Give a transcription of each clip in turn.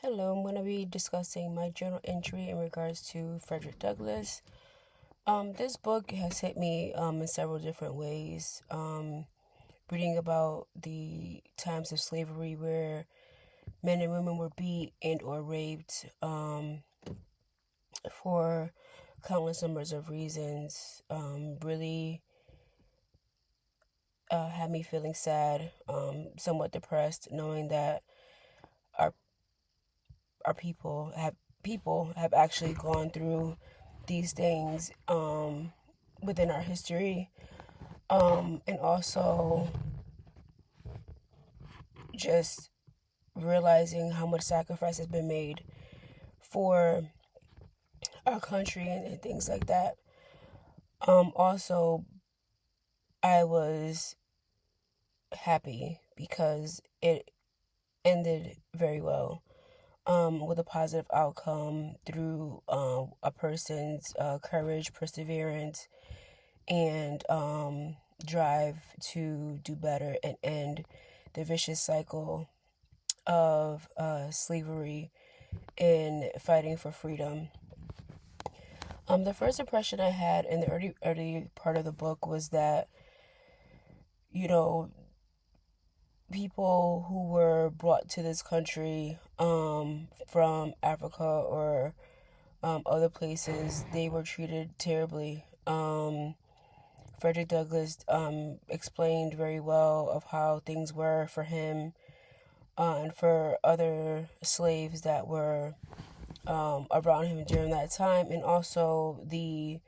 Hello, I'm going to be discussing my journal entry in regards to Frederick Douglass. This book has hit me in several different ways. Reading about the times of slavery where men and women were beat and or raped for countless numbers of reasons really had me feeling sad, somewhat depressed, knowing that our our people have actually gone through these things within our history, and also just realizing how much sacrifice has been made for our country and things like that. Also, I was happy because it ended very well, with a positive outcome through a person's courage, perseverance, and drive to do better and end the vicious cycle of slavery and fighting for freedom. The first impression I had in the early part of the book was that, you know, people who were brought to this country from Africa or other places, they were treated terribly. Frederick Douglass explained very well of how things were for him and for other slaves that were around him during that time, and also the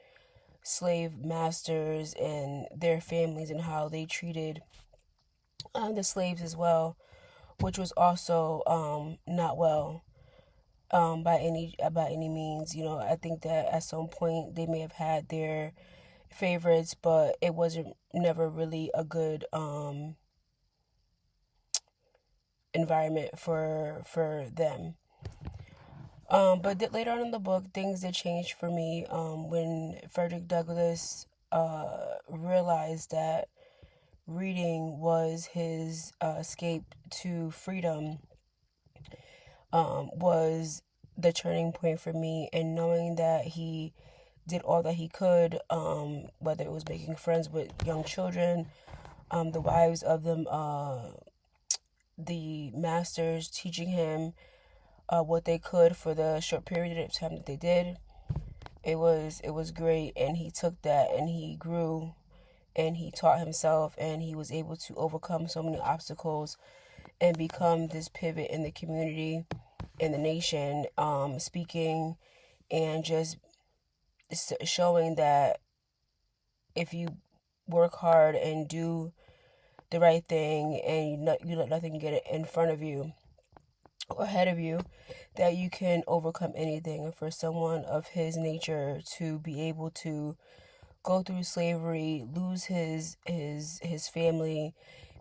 slave masters and their families and how they treated the slaves as well, which was also not well by any means. I think that at some point they may have had their favorites, but it wasn't never really a good environment for them. But later on in the book, things did change for me when Frederick Douglass realized that reading was his escape to freedom, was the turning point for me, and knowing that he did all that he could, whether it was making friends with young children, the wives of them, the masters teaching him what they could for the short period of time that they did. It was great, and he took that and he grew and he taught himself, and he was able to overcome so many obstacles and become this pivot in the community, in the nation, speaking and just showing that if you work hard and do the right thing and you let nothing get in front of you or ahead of you, that you can overcome anything. And for someone of his nature to be able to go through slavery, lose his family,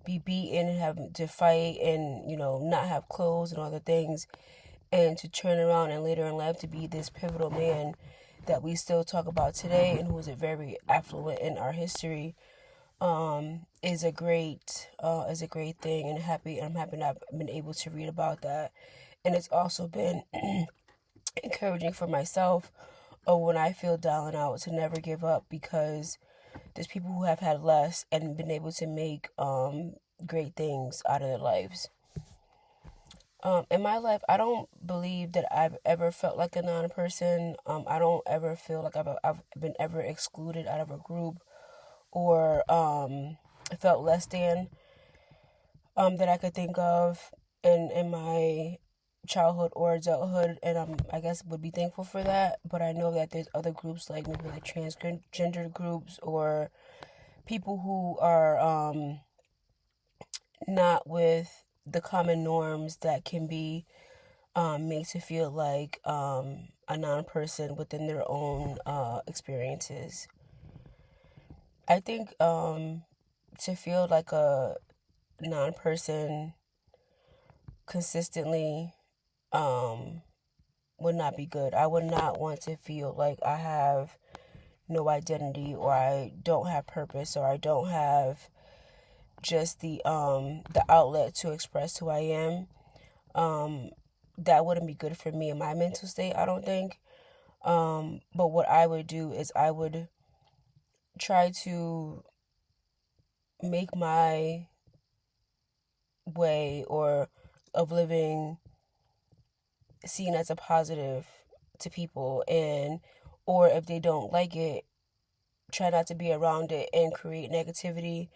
be beaten and have to fight, and not have clothes and other things, and to turn around and later in life to be this pivotal man that we still talk about today and who is very affluent in our history, is a great thing, and I'm happy that I've been able to read about that. And it's also been encouraging for myself, or when I feel down and out, to never give up, because there's people who have had less and been able to make great things out of their lives. In my life, I don't believe that I've ever felt like a non-person. I don't ever feel like I've been ever excluded out of a group, or felt less than, that I could think of in my childhood or adulthood, and I guess would be thankful for that. But I know that there's other groups, like maybe like transgender groups, or people who are not with the common norms, that can be made to feel like a non-person within their own experiences. I think to feel like a non-person consistently would not be good. I would not want to feel like I have no identity, or I don't have purpose, or I don't have just the outlet to express who I am. that wouldn't be good for me and my mental state, I don't think. But what I would do is I would try to make my way or of living seen as a positive to people, and or if they don't like it, try not to be around it and create negativity,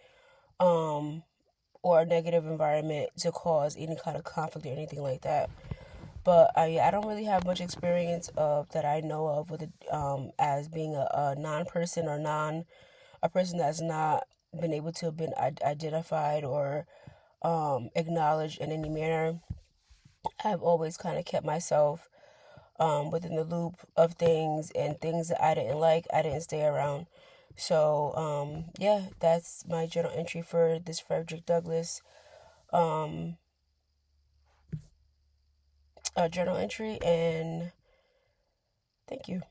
um or a negative environment to cause any kind of conflict or anything like that. But I don't really have much experience of that I know of with it, as being a non-person or a person that's not been able to have been identified or acknowledged in any manner. I've always kind of kept myself within the loop of things, and things that I didn't like, I didn't stay around. So, yeah, that's my journal entry for this Frederick Douglass um, journal entry, and thank you.